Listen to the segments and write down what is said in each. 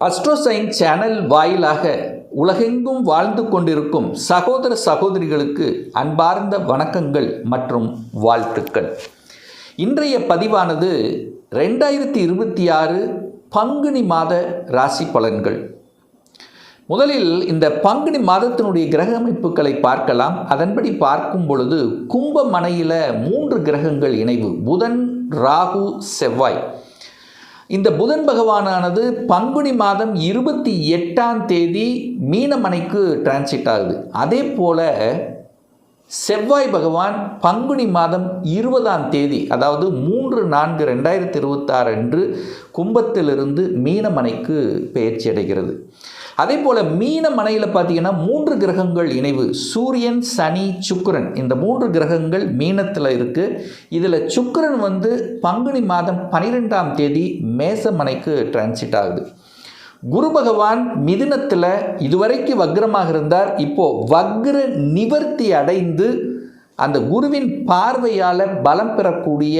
அஸ்ட்ரோசைன் channel வாயிலாக உலகெங்கும் வாழ்ந்து கொண்டிருக்கும் சகோதர சகோதரிகளுக்கு அன்பார்ந்த வணக்கங்கள் மற்றும் வாழ்த்துக்கள். இன்றைய பதிவானது 2026 பங்குனி மாத ராசி பலன்கள். முதலில் இந்த பங்குனி மாதத்தினுடைய கிரக அமைப்புகளை பார்க்கலாம். அதன்படி பார்க்கும் பொழுது கும்பமனையில் 3 கிரகங்கள் இணைவு: புதன், ராகு, செவ்வாய். இந்த புதன் பகவானானது பங்குனி மாதம் 28ஆம் தேதி மீனமனைக்கு டிரான்சிட் ஆகுது. அதே போல செவ்வாய் பகவான் பங்குனி மாதம் 20ஆம் தேதி, அதாவது 3/4/2026 அன்று கும்பத்திலிருந்து மீனமனைக்கு பெயர்ச்சி அடைகிறது. அதே போல் மீனமனையில் பார்த்தீங்கன்னா 3 கிரகங்கள் இணைவு: சூரியன், சனி, சுக்கிரன். இந்த 3 கிரகங்கள் மீனத்தில் இருக்குது. இதில் சுக்கிரன் பங்குனி மாதம் 12ஆம் தேதி மேசமனைக்கு டிரான்சிட் ஆகுது. குரு பகவான் மிதுனத்தில் இதுவரைக்கும் வக்ரமாக இருந்தார். இப்போது வக்ர நிவர்த்தி அடைந்து அந்த குருவின் பார்வையால் பலம் பெறக்கூடிய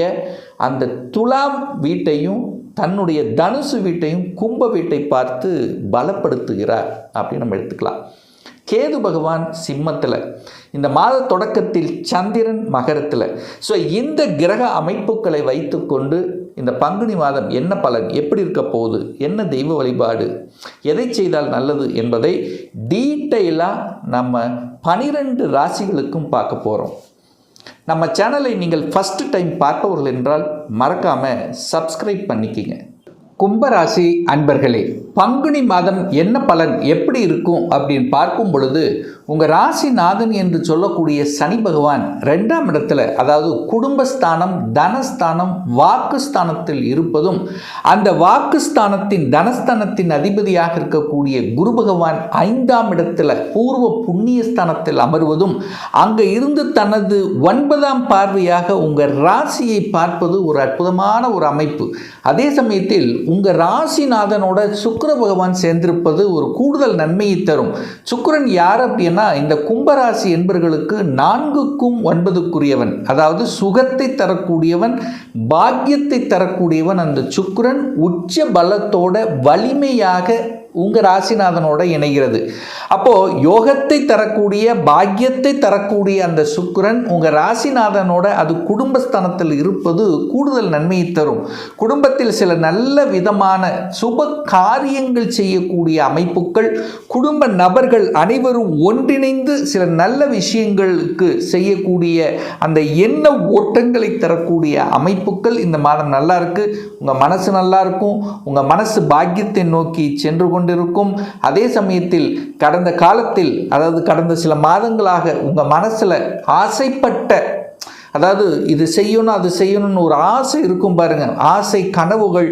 அந்த துலாம் வீட்டையும் தன்னுடைய தனுசு வீட்டையும் கும்ப வீட்டை பார்த்து பலப்படுத்துகிறார் அப்படின்னு நம்ம எடுத்துக்கலாம். கேது பகவான் சிம்மத்தில், இந்த மாத தொடக்கத்தில் சந்திரன் மகரத்தில். ஸோ இந்த கிரக அமைப்புகளை வைத்துக்கொண்டு இந்த பங்குனி மாதம் என்ன பலன், எப்படி இருக்க போகுது, என்ன தெய்வ வழிபாடு, எதை செய்தால் நல்லது என்பதை டீட்டெயிலாக நம்ம 12 ராசிகளுக்கும் பார்க்க போகிறோம். நம்ம சேனலை நீங்கள் ஃபஸ்ட்டு டைம் பார்ப்பவர்கள் என்றால் மறக்காமல் சப்ஸ்கிரைப் பண்ணிக்கிங்க. கும்பராசி அன்பர்களே, பங்குனி மாதம் என்ன பலன், எப்படி இருக்கும் அப்படின்னு பார்க்கும் பொழுது உங்கள் ராசிநாதன் என்று சொல்லக்கூடிய சனி பகவான் 2ஆம் இடத்துல, அதாவது குடும்பஸ்தானம், தனஸ்தானம், வாக்குஸ்தானத்தில் இருப்பதும், அந்த வாக்குஸ்தானத்தின் தனஸ்தானத்தின் அதிபதியாக இருக்கக்கூடிய குரு பகவான் 5ஆம் இடத்துல பூர்வ புண்ணிய ஸ்தானத்தில் அமர்வதும், அங்கே இருந்து தனது 9ஆம் பார்வையாக உங்கள் ராசியை பார்ப்பது ஒரு அற்புதமான ஒரு அமைப்பு. அதே சமயத்தில் உங்கள் ராசிநாதனோட சுக்கிர பகவான் சேர்ந்திருப்பது ஒரு கூடுதல் நன்மையை தரும். சுக்கிரன் யார் அப்படின்னா, இந்த கும்பராசி என்பவர்களுக்கு 4க்கும் 9க்குரியவன், அதாவது சுகத்தை தரக்கூடியவன், பாக்கியத்தை தரக்கூடியவன். அந்த சுக்கிரன் உச்ச பலத்தோட வலிமையாக உங்கள் ராசிநாதனோட இணைகிறது. அப்போது யோகத்தை தரக்கூடிய, பாக்கியத்தை தரக்கூடிய அந்த சுக்கிரன் உங்கள் ராசிநாதனோட அது குடும்பஸ்தானத்தில் இருப்பது கூடுதல் நன்மையை தரும். குடும்பத்தில் சில நல்ல விதமான சுப காரியங்கள் செய்யக்கூடிய அமைப்புகள், குடும்ப நபர்கள் அனைவரும் ஒன்றிணைந்து சில நல்ல விஷயங்களுக்கு செய்யக்கூடிய அந்த எண்ண ஓட்டங்களை தரக்கூடிய அமைப்புகள் இந்த மாதம் நல்லா இருக்கு. உங்கள் மனசு நல்லா இருக்கும், உங்கள் மனசு பாக்கியத்தை நோக்கி சென்று கொண்டிருக்கும். அதே சமயத்தில் கடந்த காலத்தில், அதாவது கடந்த சில மாதங்களாக உங்கள் மனசில் ஆசைப்பட்ட, அதாவது இது செய்யணும் அது செய்யணும்னு ஒரு ஆசை இருக்கும் பாருங்க, ஆசை கனவுகள்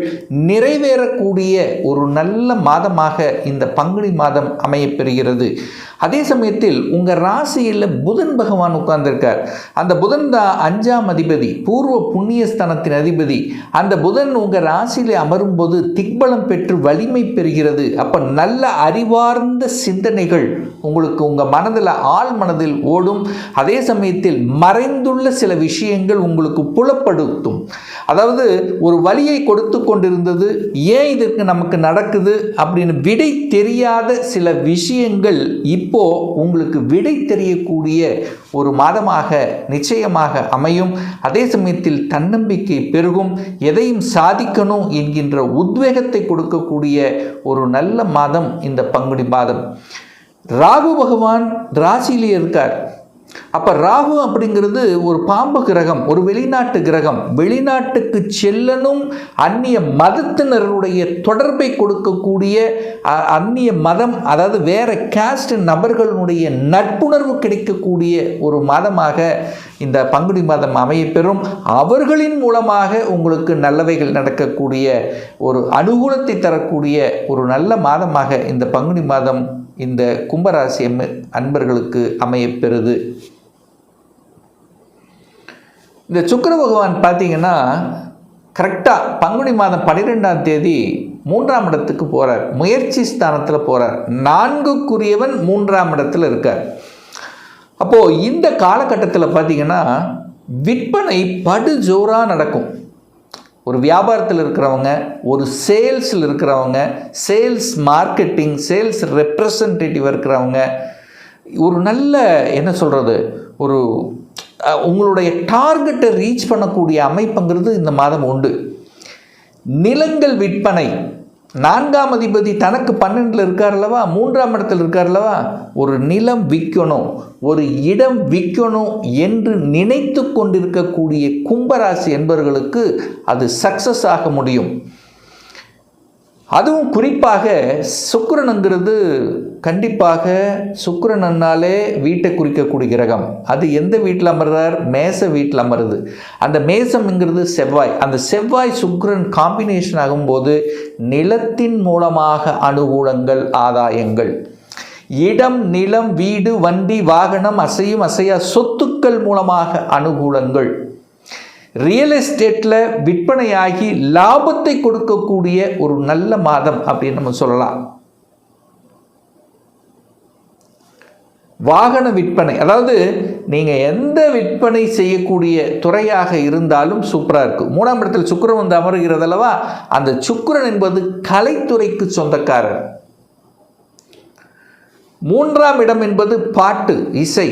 நிறைவேறக்கூடிய ஒரு நல்ல மாதமாக இந்த பங்குனி மாதம் அமையப்பெறுகிறது. அதே சமயத்தில் உங்கள் ராசியில் புதன் பகவான் உட்கார்ந்திருக்கார். அந்த புதன் தான் 5ஆம் அதிபதி, பூர்வ புண்ணியஸ்தானத்தின் அதிபதி. அந்த புதன் உங்கள் ராசியில் அமரும்போது திக்பலம் பெற்று வலிமை பெறுகிறது. அப்போ நல்ல அறிவார்ந்த சிந்தனைகள் உங்களுக்கு உங்கள் மனதில், ஆழ் மனதில் ஓடும். அதே சமயத்தில் மறைந்துள்ள சில விஷயங்கள் உங்களுக்கு புலப்படுத்தும். அதாவது ஒரு வழியை கொடுத்து கொண்டிருந்தது, ஏன் இதற்கு நமக்கு நடக்குது அப்படின்னு விடை தெரியாத சில விஷயங்கள் இப்போ உங்களுக்கு விடை தெரியக்கூடிய ஒரு மாதமாக நிச்சயமாக அமையும். அதே சமயத்தில் தன்னம்பிக்கை பெருகும். எதையும் சாதிக்கணும் என்கின்ற உத்வேகத்தை கொடுக்கக்கூடிய ஒரு நல்ல மாதம் இந்த பங்குனி மாதம். ராகு பகவான் ராசியிலே இருக்கார். அப்போ ராகு அப்படிங்கிறது ஒரு பாம்பு கிரகம், ஒரு வெளிநாட்டு கிரகம். வெளிநாட்டுக்கு செல்லணும், அந்நிய மதத்தினருடைய தொடர்பை கொடுக்கக்கூடிய, அந்நிய மதம், அதாவது வேற கேஸ்ட் நபர்களுடைய நட்புணர்வு கிடைக்கக்கூடிய ஒரு மாதமாக இந்த பங்குனி மாதம் அமையப்பெறும். அவர்களின் மூலமாக உங்களுக்கு நல்லவைகள் நடக்கக்கூடிய ஒரு அனுகூலத்தை தரக்கூடிய ஒரு நல்ல மாதமாக இந்த பங்குனி மாதம் இந்த கும்பராசி அன்பர்களுக்கு அமையப்பெறுது. இந்த சுக்கிர பகவான் பார்த்தீங்கன்னா கரெக்டாக பங்குனி மாதம் 12ஆம் தேதி 3ஆம் இடத்துக்கு போகிறார். முயற்சி ஸ்தானத்தில் போகிறார். 4க்குரியவன் 3ஆம் இடத்துல இருக்கார். அப்போது இந்த காலகட்டத்தில் பார்த்தீங்கன்னா விற்பனை படு ஜோராக நடக்கும். ஒரு வியாபாரத்தில் இருக்கிறவங்க, ஒரு சேல்ஸில் இருக்கிறவங்க, சேல்ஸ் மார்க்கெட்டிங், சேல்ஸ் ரெப்ரசன்டேட்டிவ் இருக்கிறவங்க, ஒரு நல்ல என்ன சொல்கிறது, ஒரு உங்களுடைய டார்கெட்டை ரீச் பண்ணக்கூடிய அமைப்புங்கிறது இந்த மாதம் உண்டு. நிலங்கள் விற்பனை, 4ஆம் அதிபதி தனக்கு 12ல் இருக்கார் அல்லவா, 3ஆம் இடத்தில் இருக்கார் அல்லவா, ஒரு நிலம் விற்கணும், ஒரு இடம் விற்கணும் என்று நினைத்து கொண்டிருக்கக்கூடிய கும்பராசி என்பவர்களுக்கு அது சக்சஸ் ஆக முடியும். அதுவும் குறிப்பாக சுக்கிரனுங்கிறது கண்டிப்பாக சுக்கிரனாலே வீட்டை குறிக்கக்கூடிய கிரகம். அது எந்த வீட்டில் அமர்றார்? மேச வீட்டில் அமருது. அந்த மேசம்ங்கிறது செவ்வாய். அந்த செவ்வாய் சுக்கிரன் காம்பினேஷன் ஆகும்போது நிலத்தின் மூலமாக அனுகூலங்கள், ஆதாயங்கள், இடம், நிலம், வீடு, வண்டி, வாகனம், அசையும் அசையா சொத்துக்கள் மூலமாக அனுகூலங்கள், ரியல் எஸ்டேட்டில் விற்பனையாகி லாபத்தை கொடுக்கக்கூடிய ஒரு நல்ல மாதம் அப்படின்னு நம்ம சொல்லலாம். வாகன விற்பனை, அதாவது நீங்கள் எந்த விற்பனை செய்யக்கூடிய துறையாக இருந்தாலும் சூப்பராக இருக்கும். 3ஆம் இடத்தில் சுக்கிரன் வந்து அமர்கிறது அல்லவா, அந்த சுக்கிரன் என்பது கலைத்துறைக்கு சொந்தக்காரர். 3ஆம் இடம் என்பது பாட்டு, இசை.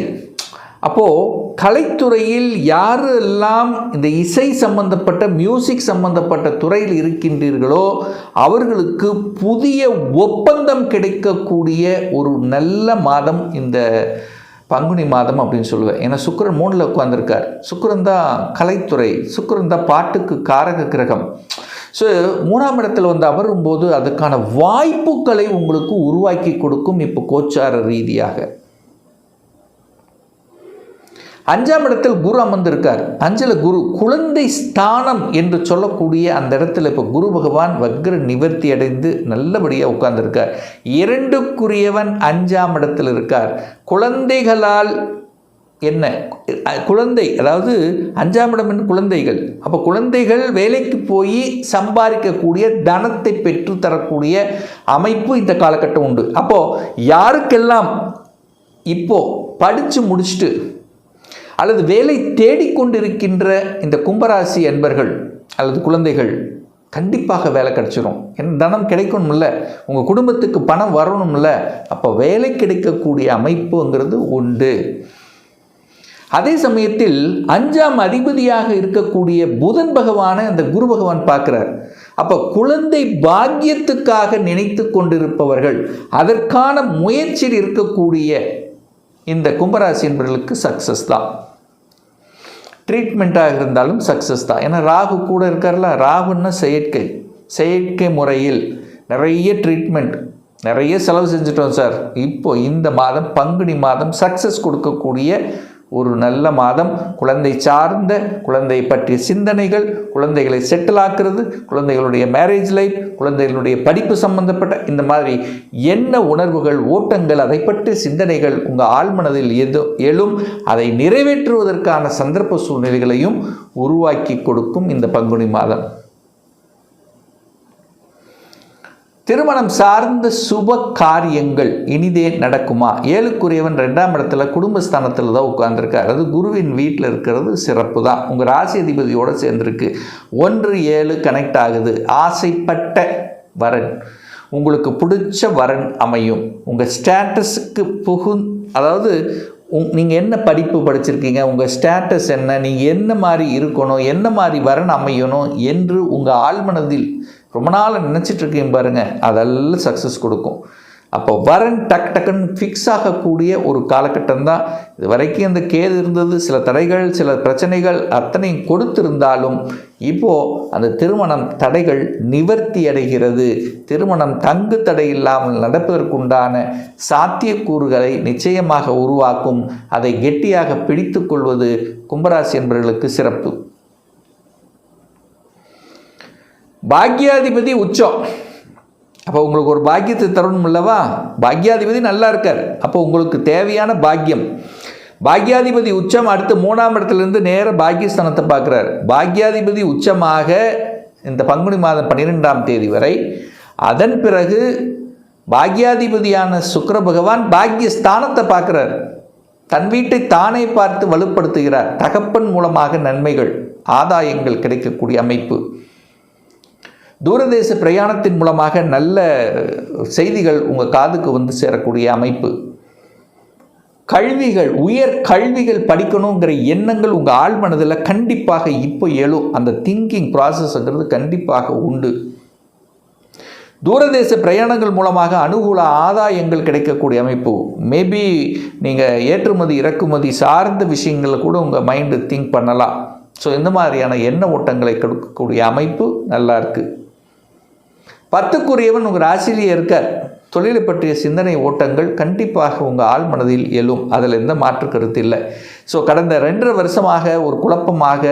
அப்போது கலைத்துறையில் யாரெல்லாம் இந்த இசை சம்பந்தப்பட்ட, மியூசிக் சம்பந்தப்பட்ட துறையில் இருக்கின்றீர்களோ அவர்களுக்கு புதிய ஒப்பந்தம் கிடைக்கக்கூடிய ஒரு நல்ல மாதம் இந்த பங்குனி மாதம் அப்படின்னு சொல்லுவேன். ஏன்னா சுக்கிரன் 3ல் உட்கார்ந்துருக்கார். சுக்கிரன் தான் கலைத்துறை, சுக்கிரன் தான் பாட்டுக்கு காரக கிரகம். ஸோ 3ஆம் இடத்தில் வந்து அமரும்போது அதுக்கான வாய்ப்புகளை உங்களுக்கு உருவாக்கி கொடுக்கும். இப்போ கோச்சார ரீதியாக 5ஆம் இடத்தில் குரு அமர்ந்திருக்கார். 5ல் குரு, குழந்தை ஸ்தானம் என்று சொல்லக்கூடிய அந்த இடத்துல இப்போ குரு பகவான் வக்ர நிவர்த்தி அடைந்து நல்லபடியாக உட்கார்ந்துருக்கார். 2க்குரியவன் 5ஆம் இடத்தில் இருக்கார். குழந்தைகளால் என்ன, குழந்தை, அதாவது 5ஆம் இடம் என்று குழந்தைகள். அப்போ குழந்தைகள் வேலைக்கு போய் சம்பாதிக்கக்கூடிய, தனத்தை பெற்று தரக்கூடிய அமைப்பு இந்த காலகட்டம் உண்டு. அப்போது யாருக்கெல்லாம் இப்போது படித்து முடிச்சுட்டு அல்லது வேலை தேடிக்கொண்டிருக்கின்ற இந்த கும்பராசி அன்பர்கள் அல்லது குழந்தைகள் கண்டிப்பாக வேலை கிடைச்சிடும். ஏன்னா தனம் கிடைக்கணும்ல, உங்கள் குடும்பத்துக்கு பணம் வரணும்ல, அப்போ வேலை கிடைக்கக்கூடிய அமைப்புங்கிறது உண்டு. அதே சமயத்தில் 5ஆம் அதிபதியாக இருக்கக்கூடிய புதன் பகவானை அந்த குரு பகவான் பார்க்குறார். அப்போ குழந்தை பாக்கியத்துக்காக நினைத்து கொண்டிருப்பவர்கள், அதற்கான முயற்சியில் இருக்கக்கூடிய இந்த கும்பராசி என்பவர்களுக்கு சக்ஸஸ் தான். ட்ரீட்மெண்ட்டாக இருந்தாலும் சக்ஸஸ் தான். ஏன்னா ராகு கூட இருக்கார்ல, ராகுன்னா செயற்கை முறையில் நிறைய ட்ரீட்மெண்ட், நிறைய செலவு செஞ்சுட்டோம் சார். இப்போ இந்த மாதம் பங்குனி மாதம் சக்ஸஸ் கொடுக்கக்கூடிய ஒரு நல்ல மாதம். குழந்தை சார்ந்த, குழந்தை பற்றிய சிந்தனைகள், குழந்தைகளை செட்டில் ஆக்குறது, குழந்தைகளுடைய மேரேஜ் லைஃப், குழந்தைகளுடைய படிப்பு சம்பந்தப்பட்ட இந்த மாதிரி என்ன உணர்வுகள், ஓட்டங்கள், அதை பற்றிய சிந்தனைகள் உங்கள் ஆழ்மனதில் எழும். அதை நிறைவேற்றுவதற்கான சந்தர்ப்ப சூழ்நிலைகளையும் உருவாக்கி கொடுக்கும் இந்த பங்குனி மாதம். திருமணம் சார்ந்த சுப காரியங்கள் இனிதே நடக்குமா? 7க்குரியவன் 2ஆம் இடத்துல குடும்பஸ்தானத்தில் தான் உட்கார்ந்துருக்கார். அது குருவின் வீட்டில் இருக்கிறது சிறப்பு தான். உங்கள் ராசி அதிபதியோடு சேர்ந்துருக்கு. 1-7 கனெக்ட் ஆகுது. ஆசைப்பட்ட வரன், உங்களுக்கு பிடிச்ச வரன் அமையும். உங்கள் ஸ்டேட்டஸுக்கு அதாவது நீங்கள் என்ன படிப்பு படிச்சிருக்கீங்க, உங்கள் ஸ்டேட்டஸ் என்ன, நீங்கள் என்ன மாதிரி இருக்கணும், என்ன மாதிரி வரன் அமையணும் என்று உங்கள் ஆழ்மனதில் ரொம்ப நாள் நினச்சிட்ருக்கீங்க பாருங்கள், அதெல்லாம் சக்ஸஸ் கொடுக்கும். அப்போ வரன் டக்குன்னு ஃபிக்ஸ் ஆகக்கூடிய ஒரு காலகட்டம் தான். இது வரைக்கும் இந்த கேது இருந்தது, சில தடைகள், சில பிரச்சனைகள் அத்தனையும் கொடுத்திருந்தாலும் இப்போது அந்த திருமணம் தடைகள் நிவர்த்தி அடைகிறது. திருமணம் தங்கு தடை இல்லாமல் நடப்பதற்குண்டான சாத்தியக்கூறுகளை நிச்சயமாக உருவாக்கும். அதை கெட்டியாக பிடித்து கொள்வது கும்பராசி என்பவர்களுக்கு சிறப்பு. பாக்யாதிபதி உச்சம். அப்போ உங்களுக்கு ஒரு பாக்கியத்தை தரணும் அல்லவா? பாக்யாதிபதி நல்லா இருக்கார். அப்போ உங்களுக்கு தேவையான பாக்கியம். பாக்யாதிபதி உச்சம் அடுத்து 3ஆம் இடத்துலேருந்து நேர பாக்கியஸ்தானத்தை பார்க்குறார். பாக்யாதிபதி உச்சமாக இந்த பங்குனி மாதம் 12ஆம் தேதி வரை. அதன் பிறகு பாக்யாதிபதியான சுக்கிர பகவான் பாக்கியஸ்தானத்தை பார்க்குறார். தன் வீட்டை தானே பார்த்து வலுப்படுத்துகிறார். தகப்பன் மூலமாக நன்மைகள், ஆதாயங்கள் கிடைக்கக்கூடிய அமைப்பு. தூரதேச பிரயாணத்தின் மூலமாக நல்ல செய்திகள் உங்கள் காதுக்கு வந்து சேரக்கூடிய அமைப்பு. கல்விகள், உயர் கல்விகள் படிக்கணுங்கிற எண்ணங்கள் உங்கள் ஆழ்மனதில் கண்டிப்பாக இப்போ எழும். அந்த திங்கிங் ப்ராசஸ்ங்கிறது கண்டிப்பாக உண்டு. தூரதேச பிரயாணங்கள் மூலமாக அனுகூல ஆதாயங்கள் கிடைக்கக்கூடிய அமைப்பு. மேபி நீங்கள் ஏற்றுமதி இறக்குமதி சார்ந்த விஷயங்களில் கூட உங்கள் மைண்டு திங்க் பண்ணலாம். ஸோ இந்த மாதிரியான எண்ண ஓட்டங்களை கொடுக்கக்கூடிய அமைப்பு நல்லா இருக்குது. 10க்குரியவன் உங்கள் ராசியிலேயே இருக்கார். தொழிலை பற்றிய சிந்தனை ஓட்டங்கள் கண்டிப்பாக உங்கள் ஆழ் மனதில் எழும். அதில் எந்த மாற்று கருத்து இல்லை. ஸோ கடந்த 2.5 வருஷமாக ஒரு குழப்பமாக,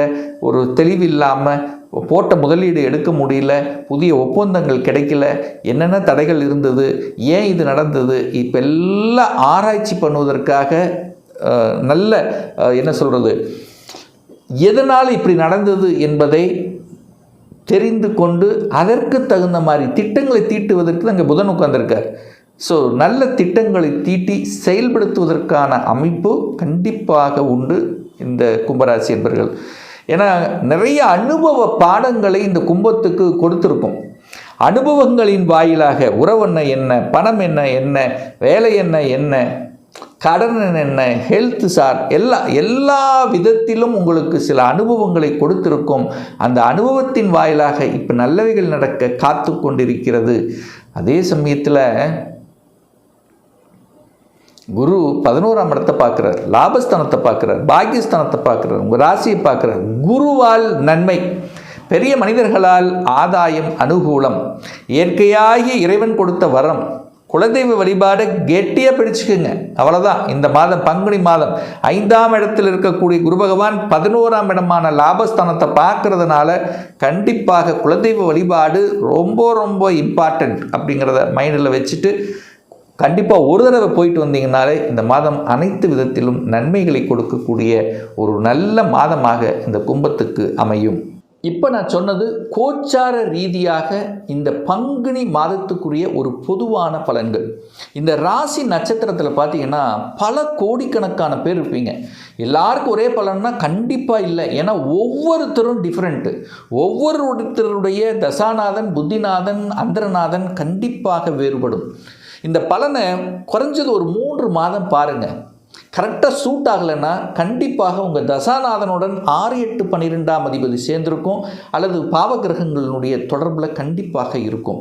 ஒரு தெளிவில்லாமல், போட்ட முதலீடு எடுக்க முடியல, புதிய ஒப்பந்தங்கள் கிடைக்கல, என்னென்ன தடைகள் இருந்தது, ஏன் இது நடந்தது, இப்போ எல்லாம் ஆராய்ச்சி பண்ணுவதற்காக நல்ல என்ன சொல்கிறது, எதனால் இப்படி நடந்தது என்பதை தெரிந்து கொண்டு அதற்கு தகுந்த மாதிரி திட்டங்களை தீட்டுவதற்கு அங்கே புதன் உட்கார்ந்திருக்கார். ஸோ நல்ல திட்டங்களை தீட்டி செயல்படுத்துவதற்கான அமைப்பு கண்டிப்பாக உண்டு இந்த கும்பராசி என்பர்கள். ஏன்னா நிறைய அனுபவ பாடங்களை இந்த கும்பத்துக்கு கொடுத்துருக்கும். அனுபவங்களின் வாயிலாக உறவென்ன என்ன, பணம் என்ன, வேலை என்ன, கடன் என்ன, ஹெல்த் சார், எல்லா விதத்திலும் உங்களுக்கு சில அனுபவங்களை கொடுத்திருக்கும். அந்த அனுபவத்தின் வாயிலாக இப்போ நல்லவைகள் நடக்க காத்து கொண்டிருக்கிறது. அதே சமயத்தில் குரு 11ஆம் இடத்தை பார்க்குறார், லாபஸ்தானத்தை பார்க்குறார், பாக்கியஸ்தானத்தை பார்க்குறார், உங்கள் ராசியை பார்க்குறார். குருவால் நன்மை, பெரிய மனிதர்களால் ஆதாயம், அனுகூலம், இயற்கையாகி இறைவன் கொடுத்த வரம், குலதெய்வ வழிபாடு கெட்டியாக பிடிச்சுக்குங்க. அவ்வளோதான். இந்த மாதம் பங்குனி மாதம் 5ஆம் இடத்தில் இருக்கக்கூடிய குரு பகவான் 11ஆம் இடமான லாபஸ்தானத்தை பார்க்கறதுனால கண்டிப்பாக குலதெய்வ வழிபாடு ரொம்ப ரொம்ப இம்பார்ட்டண்ட் அப்படிங்கிறத மைண்டில் வச்சுட்டு கண்டிப்பாக ஒரு தடவை போயிட்டு வந்தீங்கனாலே இந்த மாதம் அனைத்து விதத்திலும் நன்மைகளை கொடுக்கக்கூடிய ஒரு நல்ல மாதமாக இந்த கும்பத்துக்கு அமையும். இப்போ நான் சொன்னது கோச்சார ரீதியாக இந்த பங்குனி மாதத்துக்குரிய ஒரு பொதுவான பலன்கள். இந்த ராசி நட்சத்திரத்தில் பார்த்தீங்கன்னா பல கோடிக்கணக்கான பேர் இருப்பீங்க. எல்லாருக்கும் ஒரே பலன்னா கண்டிப்பாக இல்லை. ஏன்னா ஒவ்வொருத்தரும் டிஃப்ரெண்ட்டு. ஒவ்வொருத்தருடைய தசாநாதன், புத்திநாதன், அந்தரநாதன் கண்டிப்பாக வேறுபடும். இந்த பலனை குறைஞ்சது ஒரு 3 மாதம் பாருங்கள். கரெக்டாக சூட் ஆகலைன்னா கண்டிப்பாக உங்கள் தசாநாதனுடன் 6, 8, 12ஆம் அதிபதி சேர்ந்திருக்கும், அல்லது பாவகிரகங்களினுடைய தொடர்பில் கண்டிப்பாக இருக்கும்.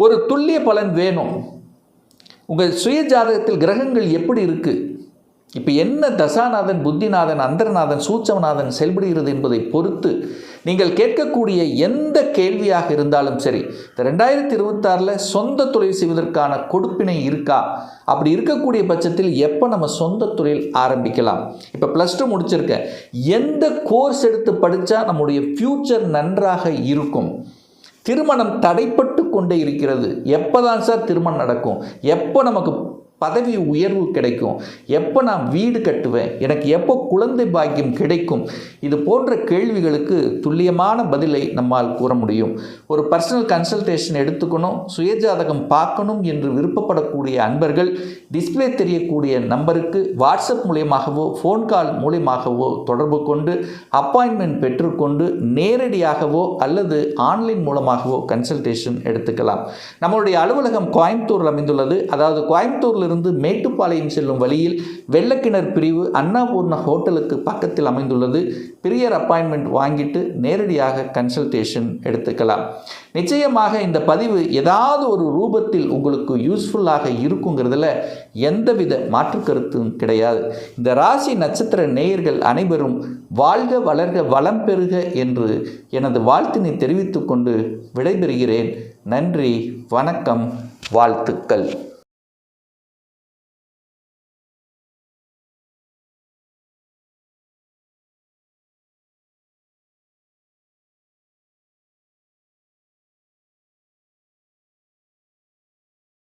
ஒரு துல்லிய பலன் வேணும். உங்கள் சுய ஜாதகத்தில் கிரகங்கள் எப்படி இருக்குது, இப்போ என்ன தசாநாதன், புத்திநாதன், அந்தரநாதன், சூட்சமநாதன் செயல்படுகிறது என்பதை பொறுத்து நீங்கள் கேட்கக்கூடிய எந்த கேள்வியாக இருந்தாலும் சரி, இந்த 2026 சொந்த தொழில் செய்வதற்கான கொடுப்பினை இருக்கா, அப்படி இருக்கக்கூடிய பட்சத்தில் எப்போ நம்ம சொந்த தொழில் ஆரம்பிக்கலாம், இப்போ +2 முடிச்சிருக்கேன், எந்த கோர்ஸ் எடுத்து படித்தா நம்முடைய ஃப்யூச்சர் நன்றாக இருக்கும், திருமணம் தடைப்பட்டு கொண்டே இருக்கிறது, எப்போ தான் சார் திருமணம் நடக்கும், எப்போ நமக்கு பதவி உயர்வு கிடைக்கும், எப்போ நான் வீடு கட்டுவேன், எனக்கு எப்போ குழந்தை பாக்கியம் கிடைக்கும், இது போன்ற கேள்விகளுக்கு துல்லியமான பதிலை நம்மால் கூற முடியும். ஒரு பர்சனல் கன்சல்டேஷன் எடுத்துக்கணும், சுயஜாதகம் பார்க்கணும் என்று விருப்பப்படக்கூடிய அன்பர்கள் டிஸ்பிளே தெரியக்கூடிய நம்பருக்கு வாட்ஸ்அப் மூலியமாகவோ ஃபோன் கால் மூலியமாகவோ தொடர்பு கொண்டு அப்பாயின்மெண்ட் பெற்றுக்கொண்டு நேரடியாகவோ அல்லது ஆன்லைன் மூலமாகவோ கன்சல்டேஷன் எடுத்துக்கலாம். நம்மளுடைய அலுவலகம் கோயம்புத்தூரில் அமைந்துள்ளது. அதாவது கோயம்புத்தூரில் இருந்து மேட்டுப்பாளையம் செல்லும் வழியில் வெள்ளக்கிணர் பிரிவு அன்னபூர்ணா ஹோட்டலுக்கு பக்கத்தில் அமைந்துள்ளது. பிரியர் அப்பாயின்மெண்ட் வாங்கிட்டு நேரடியாக கன்சல்டேஷன் எடுத்துக்கலாம். நிச்சயமாக இந்த பதிவு ஏதாவது ஒரு ரூபத்தில் உங்களுக்கு யூஸ்ஃபுல்லாக இருக்குங்கிறதுல எந்தவித மாற்று கருத்தும் கிடையாது. இந்த ராசி நட்சத்திர நேயர்கள் அனைவரும் வாழ்க வளர்க வளம் பெறுக என்று எனது வாழ்த்தினை தெரிவித்துக் கொண்டு விடைபெறுகிறேன். நன்றி, வணக்கம், வாழ்த்துக்கள்.